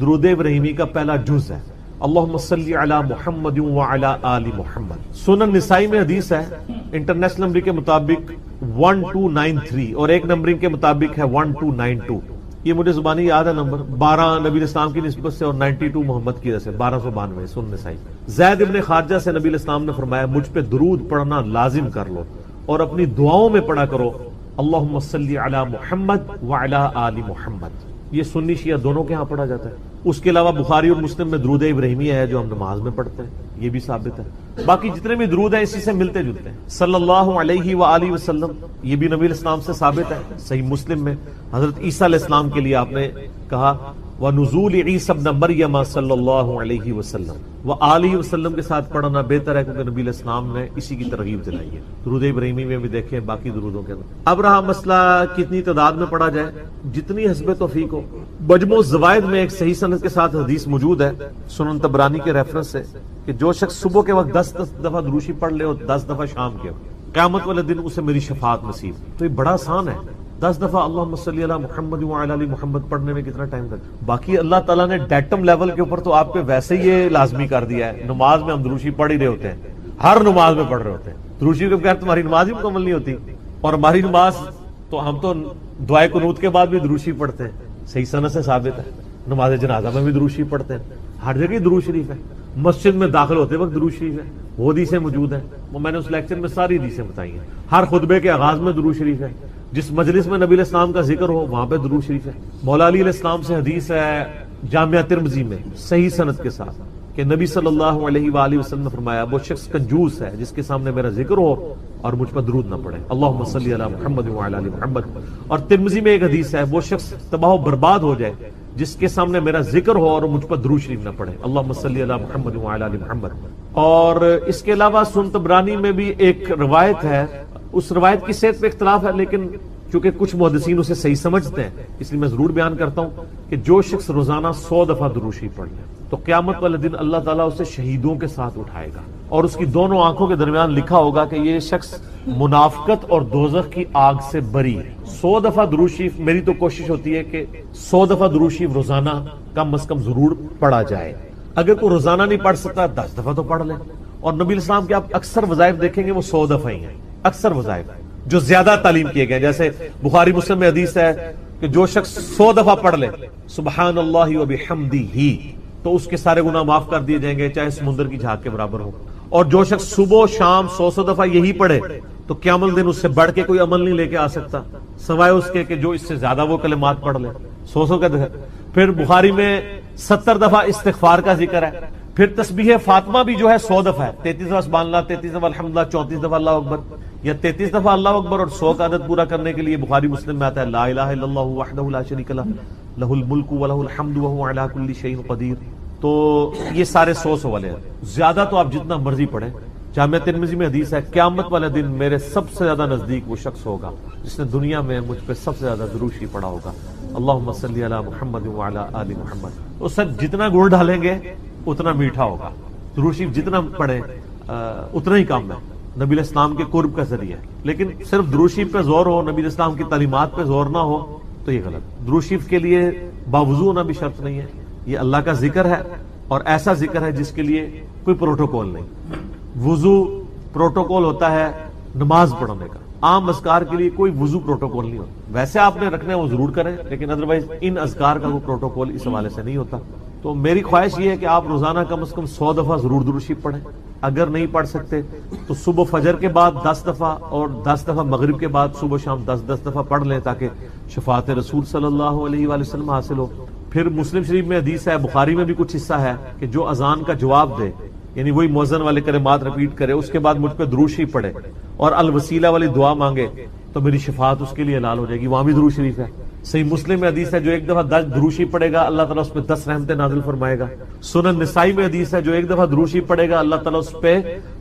S2: درود ابراہیمی کا پہلا جز ہے، اللہم صلی علی محمد وعلی آل محمد۔ سنن نسائی میں حدیث ہے، انٹرنیشنل نمبر کے مطابق 1293 اور ایک نمبرنگ کے مطابق ہے 1292۔ یہ مجھے زبانی یاد ہے نمبر، 12 نبی علیہ السلام کی نسبت سے اور 92 محمد کی وجہ سے 1292 سنن نسائی۔ زید ابن خارجہ سے نبی علیہ السلام نے فرمایا مجھ پہ درود پڑھنا لازم کر لو اور اپنی دعاؤں میں پڑھا کرو اللہم صلی علی محمد وعلی آل محمد۔ یہ سنی شیعہ دونوں کے ہاں پڑھا جاتا ہے۔ اس کے علاوہ بخاری اور مسلم میں درود ابراہیمی ہے جو ہم نماز میں پڑھتے ہیں، یہ بھی ثابت ہے۔ باقی جتنے بھی درود ہیں اسی سے ملتے جلتے ہیں، صلی اللہ علیہ وآلہ وسلم، یہ بھی نبی علیہ السلام سے ثابت ہے۔ صحیح مسلم میں حضرت عیسیٰ علیہ السلام کے لیے آپ نے کہا وَنُزُولِ عِیسَى ابْنَ مَرْیَمَ صلی اللہ علیہ وسلم وآلہ وسلم کے ساتھ پڑھنا بہتر ہے، کیونکہ نبی علیہ السلام نے اسی کی ترغیب دلائی ہے۔ درود ابراہیمی میں بھی دیکھیں، باقی درودوں کے اندر۔ اب رہا مسئلہ کتنی تعداد میں پڑھا جائے، جتنی حسب توفیق ہو۔ مجموع الزوائد میں ایک صحیح سند کے ساتھ حدیث موجود ہے سنن طبرانی کے ریفرنس سے کہ جو شخص صبح کے وقت 10 دفعہ درود شریف پڑھ لے اور 10 دفعہ شام کے وقت، قیامت والے دن اسے میری شفاعت نصیب۔ تو یہ بڑا آسان ہے، 10 دفعہ اللہم صلی علی محمد وعلی آل محمد پڑھنے میں کتنا ٹائم لگتا ہے؟ باقی اللہ تعالیٰ نے ڈیٹم لیول کے اوپر تو آپ پہ ویسے ہی یہ لازمی کر دیا ہے۔ نماز میں ہم درود شریف پڑھ ہی رہے ہوتے ہیں، ہر نماز میں پڑھ رہے ہوتے ہیں درود شریف کے بغیر تمہاری نماز ہی مکمل نہیں ہوتی، اور ہماری نماز تو ہم تو دعائے قنوت کے بعد بھی درود شریف پڑھتے ہیں، صحیح سند سے ثابت ہے۔ نماز جنازہ میں بھی درود شریف پڑھتے ہیں، ہر جگہ درود شریف ہے، مسجد میں داخل ہوتے وقت درود شریف ہے، وہ حدیثیں موجود ہیں، وہ میں نے اس لیکچر میں ساری حدیثیں بتائی ہیں۔ ہر خطبے کے آغاز میں درود شریف ہے، جس مجلس میں نبی علیہ السلام کا ذکر ہو وہاں پہ درود شریف ہے۔ مولا علی علیہ السلام سے حدیث ہے جامعہ ترمذی میں صحیح سند کے ساتھ کہ نبی صلی اللہ علیہ وآلہ وسلم نے فرمایا وہ شخص کنجوس ہے جس کے سامنے میرا ذکر ہو اور مجھ پر درود نہ پڑے، اللہم صلی علی محمد وعلی آل محمد۔ اور ترمذی میں ایک حدیث ہے وہ شخص تباہ و برباد ہو جائے جس کے سامنے میرا ذکر ہو اور مجھ پر درود شریف نہ پڑے، اللہم صلی علی محمد وعلی آل محمد۔ اور اس کے علاوہ سنن طبرانی میں بھی ایک روایت ہے، اس روایت کی صحت پہ اختلاف ہے، لیکن چونکہ کچھ محدثین اسے صحیح سمجھتے ہیں اس لیے میں ضرور بیان کرتا ہوں کہ جو شخص روزانہ 100 دفعہ درود شریف پڑھ لے تو قیامت والے دن اللہ تعالیٰ اسے شہیدوں کے ساتھ اٹھائے گا، اور اس کی دونوں آنکھوں کے درمیان لکھا ہوگا کہ یہ شخص منافقت اور دوزخ کی آگ سے بری ہے۔ 100 دفعہ درود شریف، میری تو کوشش ہوتی ہے کہ 100 دفعہ درود شریف روزانہ کم از کم ضرور پڑھا جائے۔ اگر کوئی روزانہ نہیں پڑھ سکتا 10 دفعہ تو پڑھ لے۔ اور نبی علیہ السلام کے آپ اکثر وظائف دیکھیں گے وہ 100 دفعہ ہی ہیں، اکثر وظائف جو زیادہ تعلیم کیے گئے، جیسے بخاری مسلم میں حدیث ہے کہ جو شخص 100 دفعہ پڑھ لے سبحان اللہ وبحمدہ تو اس کے سارے گناہ معاف کر دیے جائیں گے، چاہے سمندر کی جھاگ کے برابر ہو۔ اور جو شخص صبح و شام 100 دفعہ یہی پڑھے تو قیامت دن اس سے بڑھ کے کوئی عمل نہیں لے کے آ سکتا سوائے اس کے کہ جو اس سے زیادہ وہ کلمات پڑھ لے 100 کا دفعہ۔ پھر بخاری میں 70 دفعہ استغفار کا ذکر ہے۔ پھر تسبیح فاطمہ بھی جو ہے 100 دفعہ ہے، 33 دفعہ سبحان اللہ، 33 دفعہ الحمدللہ، 34 دفعہ اللہ اکبر، یا 33 دفعہ اللہ اکبر اور 100 کا عدد پورا کرنے کے لیے بخاری مسلم میں آتا ہے لا الہ الا اللہ وحدہ لا شریک لہ لہ الملک ولہ الحمد وہو علی کل شیء قدیر۔ تو یہ سارے 100 والے ہیں، زیادہ تو آپ جتنا مرضی پڑھیں۔ جامعہ ترمذی میں حدیث ہے قیامت والے دن میرے سب سے زیادہ نزدیک وہ شخص ہوگا جس نے دنیا میں مجھ پہ سب سے زیادہ درود شریف پڑھا ہوگا، اللہم صلی علی محمد وعلی آل محمد۔ تو سر جتنا گڑ ڈالیں گے اتنا میٹھا ہوگا، درود شریف جتنا پڑھیں اتنا ہی کام ہے، نبی علیہ السلام کے قرب کا ذریعہ۔ لیکن صرف درود شریف پہ زور ہو، نبی علیہ السلام کی تعلیمات پہ زور نہ ہو تو یہ غلط۔ درود شریف کے لیے باوضو ہونا بھی شرط نہیں ہے، یہ اللہ کا ذکر ہے اور ایسا ذکر ہے جس کے لیے کوئی پروٹوکول نہیں۔ وضو پروٹوکول ہوتا ہے نماز پڑھنے کا، عام اذکار کے لیے کوئی وضو پروٹوکول نہیں ہوتا۔ ویسے آپ نے رکھنا ہے وہ ضرور کریں، لیکن ادروائز ان اذکار کا کوئی پروٹوکول اس حوالے سے نہیں ہوتا۔ تو میری خواہش یہ ہے کہ آپ روزانہ کم از کم 100 دفعہ ضرور درود شریف پڑھیں۔ اگر نہیں پڑھ سکتے تو صبح فجر کے بعد 10 دفعہ اور 10 دفعہ مغرب کے بعد صبح شام 10 دفعہ پڑھ لیں تاکہ شفاعت رسول صلی اللہ علیہ وآلہ وسلم حاصل ہو۔ پھر مسلم شریف میں حدیث ہے، بخاری میں بھی کچھ حصہ ہے کہ جو اذان کا جواب دے، یعنی وہی مؤذن والے کلمات رپیٹ کرے، اس کے بعد مجھ پہ درود شریف پڑھے اور الوسیلہ والی دعا مانگے تو میری شفاعت اس کے لیے حلال ہو جائے گی، وہاں بھی درود شریف ہے۔ صحیح مسلم میں حدیث ہے جو ایک دفعہ 10 درود شریف پڑھے گا اللہ تعالیٰ اس پہ 10 رحمتیں نازل فرمائے گا۔ سنن نسائی میں حدیث ہے جو ایک دفعہ درود شریف پڑھے گا اللہ تعالیٰ اس پہ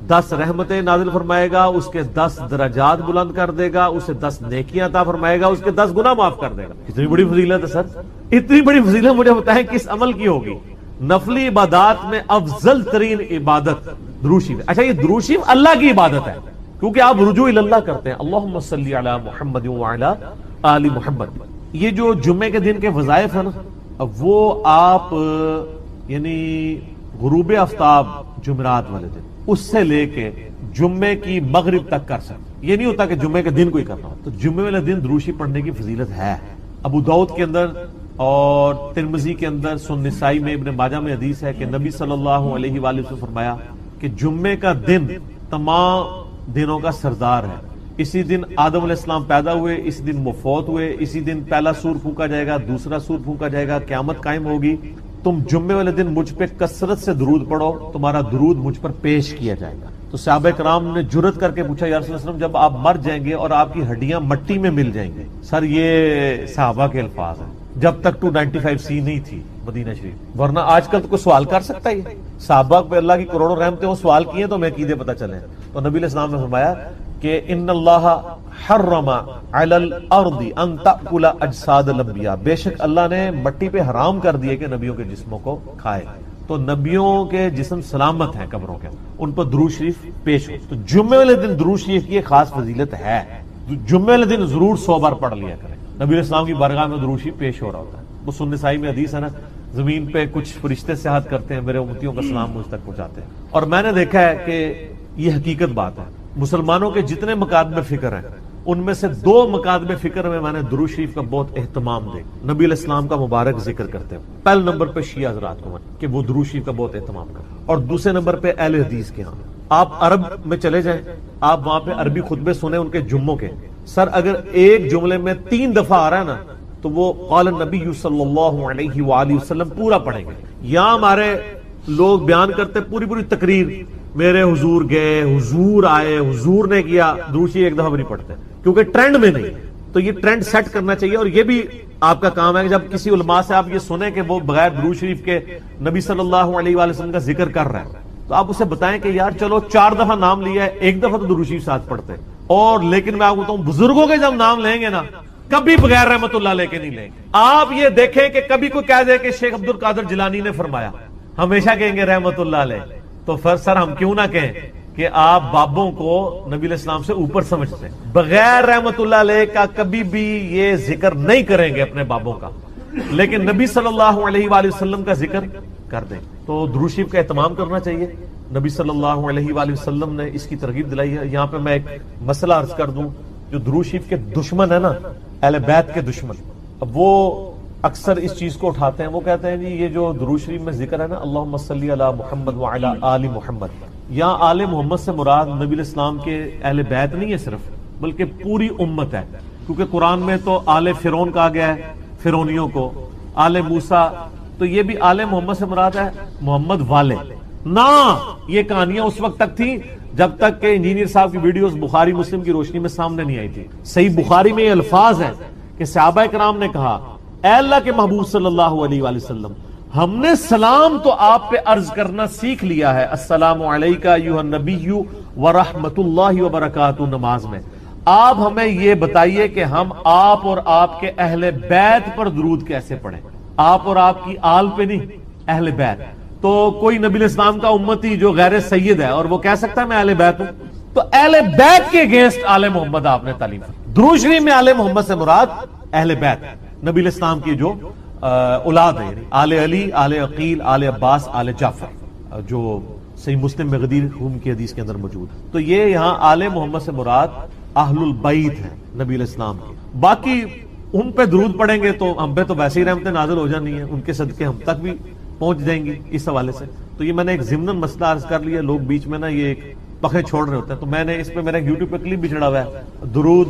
S2: 10 رحمتیں نازل فرمائے گا، اس کے 10 درجات بلند کر دے گا، اسے 10 نیکیاں عطا فرمائے گا، اس کے 10 گناہ معاف کر دے گا۔ اتنی بڑی فضیلت ہے سر، اتنی بڑی فضیلت مجھے بتائیں کس عمل کی ہوگی؟ نفلی عبادات میں افضل ترین عبادت درود شریف۔ اچھا یہ درود شریف اللہ کی عبادت ہے کیونکہ آپ رجوع اللہ کرتے ہیں، اللہم صلی علی محمد وعلی آل محمد۔ یہ جو جمعے کے دن کے وظائف ہیں نا وہ آپ یعنی غروب آفتاب جمعرات والے دن اس سے لے کے جمعے کی مغرب تک کر سکتے، یہ نہیں ہوتا کہ جمعے کے دن کوئی کرنا ہو۔ تو جمعے والے دن درود شریف پڑھنے کی فضیلت ہے۔ ابو داؤد کے اندر اور ترمذی کے اندر، سنن نسائی میں، ابن ماجہ میں حدیث ہے کہ نبی صلی اللہ علیہ وآلہ وسلم فرمایا کہ جمعے کا دن تمام دنوں کا سردار ہے۔ اسی دن آدم علیہ السلام پیدا ہوئے، اسی دن وہ فوت ہوئے، اسی دن پہلا سور پھونکا جائے گا، دوسرا سور پھونکا جائے گا، قیامت قائم ہوگی۔ تم جمعے والے دن مجھ پہ کثرت سے درود پڑھو، تمہارا درود مجھ پر پیش کیا جائے گا۔ تو صحابہ کرام نے جرت کر کے پوچھا یا رسول اللہ صلی اللہ علیہ وسلم جب آپ مر جائیں گے اور آپ کی ہڈیاں مٹی میں مل جائیں گے؟ سر یہ صحابہ کے الفاظ ہیں، جب تک 295C نہیں تھی مدینہ شریف، ورنہ آج کل تو کوئی سوال کر سکتا ہے؟ صحابہ پہ اللہ کی کروڑوں رحمتیں وہ سوال کیے تو ہمیں عقیدے پتہ چلے۔ تو نبی علیہ السلام نے فرمایا کہ ان اللہ حرم علی الارض ان تأکل اجساد الانبیاء، بے شک اللہ نے مٹی پہ حرام کر دیے کہ نبیوں کے جسموں کو کھائے۔ تو نبیوں کے جسم سلامت ہیں قبروں کے، ان پر درود شریف پیش ہو۔ تو جمعے والے دن درود شریف کی ایک خاص فضیلت ہے، جمعے والے دن ضرور 100 بار پڑھ لیا کریں۔ نبی علیہ السلام کی بارگاہ میں درود شریف پیش ہو رہا ہوتا ہے۔ وہ سنن نسائی میں حدیث ہے نا، زمین پہ کچھ فرشتے سیاحت کرتے ہیں، میرے امتیوں کا سلام مجھ تک پہنچاتے ہیں۔ اور میں نے دیکھا ہے کہ یہ حقیقت بات ہے، مسلمانوں کے جتنے مکاتب فکر ہیں ان میں سے 2 مکاتب فکر میں نے درود شریف کا بہت اہتمام دیکھا، نبی علیہ السلام کا مبارک ذکر کرتے ہیں۔ پہلے نمبر پہ شیعہ حضرات کو کہ وہ درود شریف کا بہت اہتمام کرتے ہیں، اور دوسرے نمبر پہ اہل حدیث کے ہاں آپ عرب میں چلے جائیں, آپ وہاں پہ عربی خطبے سنیں ان کے جمعوں کے, سر اگر ایک جملے میں 3 دفعہ آ رہا ہے نا تو وہ قال النبی صلی اللہ علیہ وآلہ وسلم پورا پڑھیں گے. یہاں ہمارے لوگ بیان کرتے پوری تقریر, میرے حضور گئے, حضور آئے, حضور نے کیا, دوسری ایک دفعہ بھی نہیں پڑھتے کیونکہ ٹرینڈ میں نہیں. تو یہ ٹرینڈ سیٹ کرنا چاہیے, اور یہ بھی آپ کا کام ہے کہ جب کسی علماء سے آپ یہ سنیں کہ وہ بغیر درود شریف کے نبی صلی اللہ علیہ وآلہ وسلم کا ذکر کر رہا ہے, تو آپ اسے بتائیں کہ یار چلو 4 دفعہ نام لیا ہے, 1 دفعہ تو درود شریف ساتھ پڑھتے ہیں. اور لیکن میں آپ کو بتاؤں, بزرگوں کے جب نام لیں گے نا کبھی بغیر رحمت اللہ لے کے نہیں لیں گے. آپ یہ دیکھیں کہ کبھی کوئی کہہ دے کہ شیخ عبد القادر جیلانی نے فرمایا, ہمیشہ کہیں گے رحمت اللہ علیہ. تو پھر سر ہم کیوں نہ کہیں کہ آپ بابوں کو نبی علیہ السلام سے اوپر سمجھتے ہیں. بغیر رحمت اللہ علیہ کا کبھی بھی یہ ذکر نہیں کریں گے اپنے بابوں کا, لیکن نبی صلی اللہ علیہ وآلہ وسلم کا ذکر کر دیں. تو درود شریف کا اہتمام کرنا چاہیے. نبی صلی اللہ علیہ وآلہ وسلم نے اس کی ترغیب دلائی ہے. یہاں پہ میں ایک مسئلہ عرض کر دوں, جو درود شریف کے دشمن ہے نا, اہل بیت کے دشمن, اب وہ اکثر اس چیز کو اٹھاتے ہیں. وہ کہتے ہیں جی یہ جو درود شریف میں ذکر ہے نا, اللہم صلی علی محمد وعلی آل محمد, یہاں آل محمد سے مراد نبی علیہ السلام کے اہل بیت نہیں ہے صرف, بلکہ پوری امت ہے. کیونکہ قرآن میں تو آل فرعون کہا گیا ہے, فرعونیوں کو, آل موسیٰ, تو یہ بھی آل محمد سے مراد ہے محمد والے. نہ یہ کہانیاں اس وقت تک تھی جب تک کہ انجینئر صاحب کی ویڈیوز بخاری مسلم کی روشنی میں سامنے نہیں آئی تھی. صحیح بخاری میں یہ الفاظ ہیں کہ صحابہ کرام نے کہا, اے اللہ کے محبوب صلی اللہ علیہ وآلہ وسلم, ہم نے سلام تو آپ پہ عرض کرنا سیکھ لیا ہے, السلام علیکہ ایھا النبی ورحمۃ اللہ وبرکاتہ, نماز میں. آپ ہمیں یہ بتائیے کہ ہم آپ اور آپ کے اہل بیت پر درود کیسے پڑھیں. آپ اور آپ کی آل پہ نہیں, اہل بیت. تو کوئی نبی علیہ السلام کا امتی جو غیر سید ہے اور وہ کہہ سکتا ہے میں اہل بیت ہوں, تو اہل بیت کے اگینسٹ آل محمد آپ نے تعلیم. درود شریف میں آل محمد سے مراد اہل بیت, نبی علیہ السلام کی جو اولاد ہے, یعنی آل علی, آل عقیل, آل عباس, آل جعفر, جو صحیح مسلم میں غدیر خون کی حدیث کے اندر موجود. تو یہ یہاں آل محمد سے مراد اہل البیت ہے نبی علیہ السلام کی. باقی ان پہ درود پڑھیں گے تو ہم پہ تو ویسے ہی رحمتیں نازل ہو جانی ہیں, ان کے صدقے ہم تک بھی پہنچ جائیں گی اس حوالے سے. تو یہ میں نے ایک ضمناً مسئلہ عرض کر لیا. لوگ بیچ میں نا یہ ایک پخے چھوڑ رہے ہوتے ہیں, تو میں نے اس پہ میرا یوٹیوب پہ کلپ بھی چڑھا ہوا ہے, درود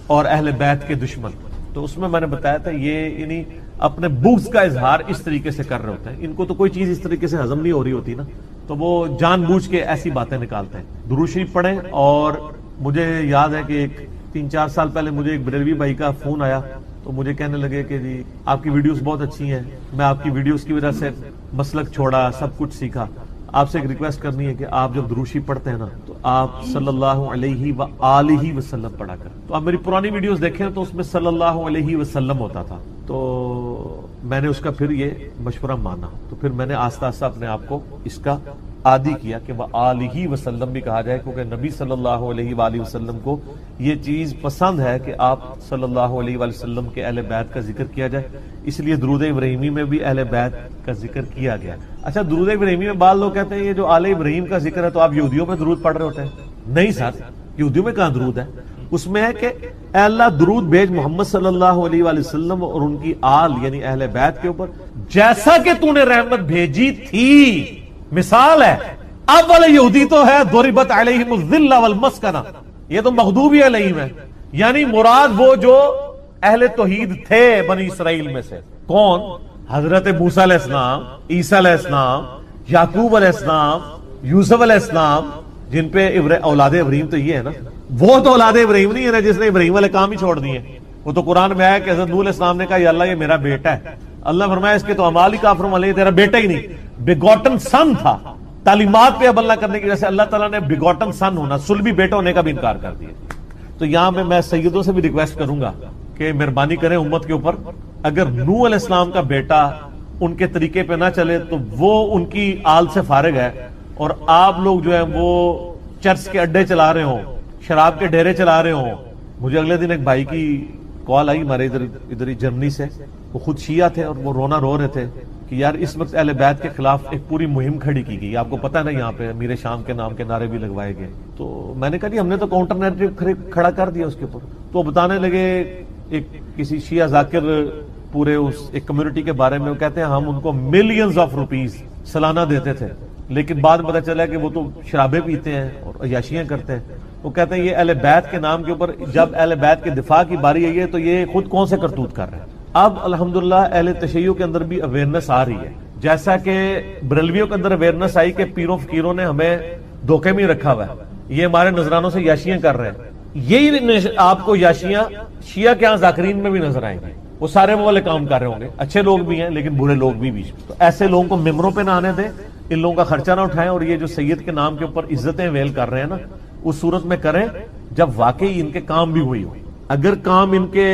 S2: اور اہل بیت کے دشمن. تو اس میں نے بتایا تھا یہ یعنی اپنے بغض کا اظہار اس طریقے سے کر رہے ہوتے ہیں. ان کو تو کوئی چیز اس طریقے سے ہضم نہیں ہو رہی ہوتی نا, تو وہ جان بوجھ کے ایسی باتیں نکالتے ہیں. درود شریف پڑھیں. اور مجھے یاد ہے کہ 3-4 سال پہلے مجھے ایک بریلوی بھائی کا فون آیا, تو مجھے کہنے لگے کہ جی آپ کی ویڈیوز بہت اچھی ہیں, میں آپ کی ویڈیوز کی وجہ سے مسلک چھوڑا, سب کچھ سیکھا. آپ سے ایک ریکویسٹ کرنی ہے کہ آپ جب درود شریف پڑھتے ہیں نا تو آپ صلی اللہ علیہ وآلہ وسلم پڑھا کریں. تو آپ میری پرانی ویڈیوز دیکھیں تو اس میں صلی اللہ علیہ وسلم ہوتا تھا, تو میں نے اس کا پھر یہ مشورہ مانا. تو پھر میں نے آہستہ آہستہ اپنے آپ کو اس کا عادی کیا کہ وآلہ وسلم بھی کہا جائے, کیونکہ نبی صلی اللہ علیہ وآلہ وسلم کو یہ چیز پسند ہے کہ آپ صلی اللہ علیہ وآلہ وسلم کے اہل بیت کا ذکر کیا جائے. اس لیے درود ابراہیمی میں بھی اہل بیت کا ذکر کیا گیا. اچھا, درود ابراہیمی میں بعض لوگ کہتے ہیں یہ جو آل ابراہیم کا ذکر ہے تو آپ یہودیوں پہ درود پڑھ رہے ہوتے ہیں. نہیں سر, یہودیوں میں کہاں درود ہے. اس میں ہے کہ اے اللہ درود بھیج محمد صلی اللہ علیہ وآلہ وسلم اور ان کی آل یعنی اہل بیت کے اوپر, جیسا کہ تو نے رحمت بھیجی تھی. مثال ہے, اب والے یہودی تو ہے ضربت علیہم الذلہ والمسکنہ, یہ تو مغضوبی علیہم ہے, یعنی مراد وہ جو اہل توحید تھے بنی اسرائیل میں سے. کون؟ حضرت موسیٰ علیہ السلام, عیسیٰ علیہ السلام, یعقوب علیہ السلام, یوسف علیہ السلام, جن پہ اولاد ابراہیم تو یہ ہے نا. وہ تو اولاد ابراہیم نہیں ہے نا جس نے ابراہیم والے کام ہی چھوڑ دیے. وہ تو قرآن میں آیا کہ حضرت نوح علیہ السلام نے کہا یا اللہ یہ میرا بیٹا ہے. اللہ فرمایا اس کے تو اعمال ہی کافروں والے, تیرا بیٹا ہی نہیں, بیگوٹن سن تھا. تعلیمات پہ عمل نہ کرنے کی وجہ سے اللہ تعالیٰ نے بیگوٹن سن ہونا, سلبی بیٹا ہونے کا بھی انکار کر دیا. تو یہاں میں سیدوں سے بھی ریکویسٹ کروں گا کہ مہربانی کریں امت کے اوپر, اگر نوح علیہ السلام کا بیٹا ان کے طریقے پہ نہ چلے تو وہ ان کی آل سے فارغ ہے, اور آپ لوگ جو ہیں وہ چرچ کے اڈے چلا رہے ہوں, شراب کے ڈیرے چلا رہے ہوں. مجھے اگلے دن ایک بھائی کی کال آئی ہمارے ادھر ہی جرمنی سے, وہ خود شیعہ تھے اور وہ رونا رو رہے تھے کہ یار اس وقت اہل بیت کے خلاف ایک پوری مہم کھڑی کی گئی. آپ کو پتہ ہے نا یہاں پہ امیر شام کے نام کے نعرے بھی لگوائے گئے. تو میں نے کہا جی ہم نے تو کاؤنٹر نیریٹو کھڑا کر دیا اس کے اوپر. تو بتانے لگے ایک کسی شیعہ ذاکر پورے اس ایک کمیونٹی کے بارے میں, وہ کہتے ہیں ہم ان کو ملینز آف روپیز سالانہ دیتے تھے لیکن بعد میں پتہ چلا کہ وہ تو شرابیں پیتے ہیں اور عیاشیاں کرتے ہیں. وہ کہتے ہیں یہ اہل بیت کے نام کے اوپر جب اہل بیت کے دفاع کی باری آئی ہے تو یہ خود کون سے کرتوت کر رہے ہیں. اب الحمدللہ اہل تشیع کے اندر بھی اویئرنس آ رہی ہے, جیسا کہ بریلویوں کے اندر اویئرنس آئی کہ پیروں فقیروں نے ہمیں دھوکے میں رکھا ہوا ہے, یہ ہمارے نذرانوں سے یاشیاں کر رہے ہیں. یہی آپ کو یاشیاں شیعہ کے ہاں ذاکرین میں بھی نظر آئیں گے. وہ سارے وہ والے کام کر رہے ہوں گے, اچھے لوگ بھی ہیں لیکن برے لوگ بھی بیچ میں. تو ایسے لوگوں کو ممبروں پہ نہ آنے دیں, ان لوگوں کا خرچہ نہ اٹھائیں, اور یہ جو سید کے نام کے اوپر عزتیں ویل کر رہے ہیں نا, اس صورت میں کریں جب واقعی ان کے کام بھی ہوئی ہو. اگر کام ان کے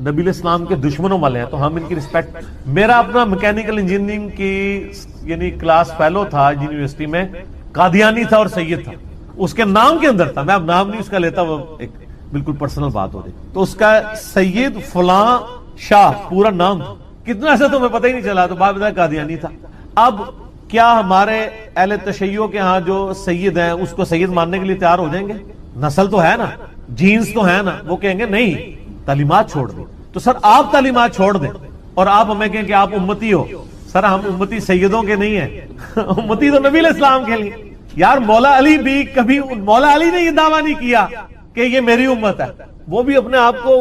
S2: نبی الاسلام کے دشمنوں والے ہیں تو ہم ان کی رسپیکٹ. میرا اپنا میکینیکل انجینئرنگ کی یعنی کلاس فیلو تھا یونیورسٹی میں, قادیانی تھا اور سید تھا, اس کے نام کے اندر تھا, میں اب نام نہیں اس کا لیتا, وہ ایک بالکل پرسنل بات ہو رہی, تو اس کا سید فلاں شاہ پورا نام تھا. کتنا ایسا تمہیں پتہ ہی نہیں چلا, تو بعد میں قادیانی تھا. اب کیا ہمارے اہل تشیع کے ہاں جو سید ہیں اس کو سید ماننے کے لیے تیار ہو جائیں گے؟ نسل تو ہے نا, جینز تو ہے نا, وہ کہیں گے نہیں تعلیمات چھوڑ دیں. تو سر آپ تعلیمات چھوڑ دیں اور آپ ہمیں کہیں کہ آپ امتی ہو. سر ہم امتی سیدوں کے نہیں ہیں, امتی تو نبی الاسلام کے لیے. یار مولا علی بھی کبھی, مولا علی نے یہ دعویٰ نہیں کیا کہ یہ میری امت ہے, وہ بھی اپنے آپ کو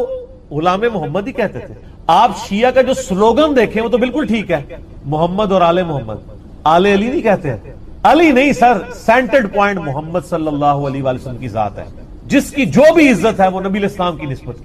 S2: غلام محمد ہی کہتے تھے. آپ شیعہ کا جو سلوگن دیکھیں وہ تو بالکل ٹھیک ہے, محمد اور آل محمد, آل علی نہیں کہتے ہیں. علی نہیں سر, سینٹرڈ پوائنٹ محمد صلی اللہ علیہ وسلم کی ذات ہے, جس کی جو بھی عزت ہے وہ نبی الاسلام کی نسبت کی.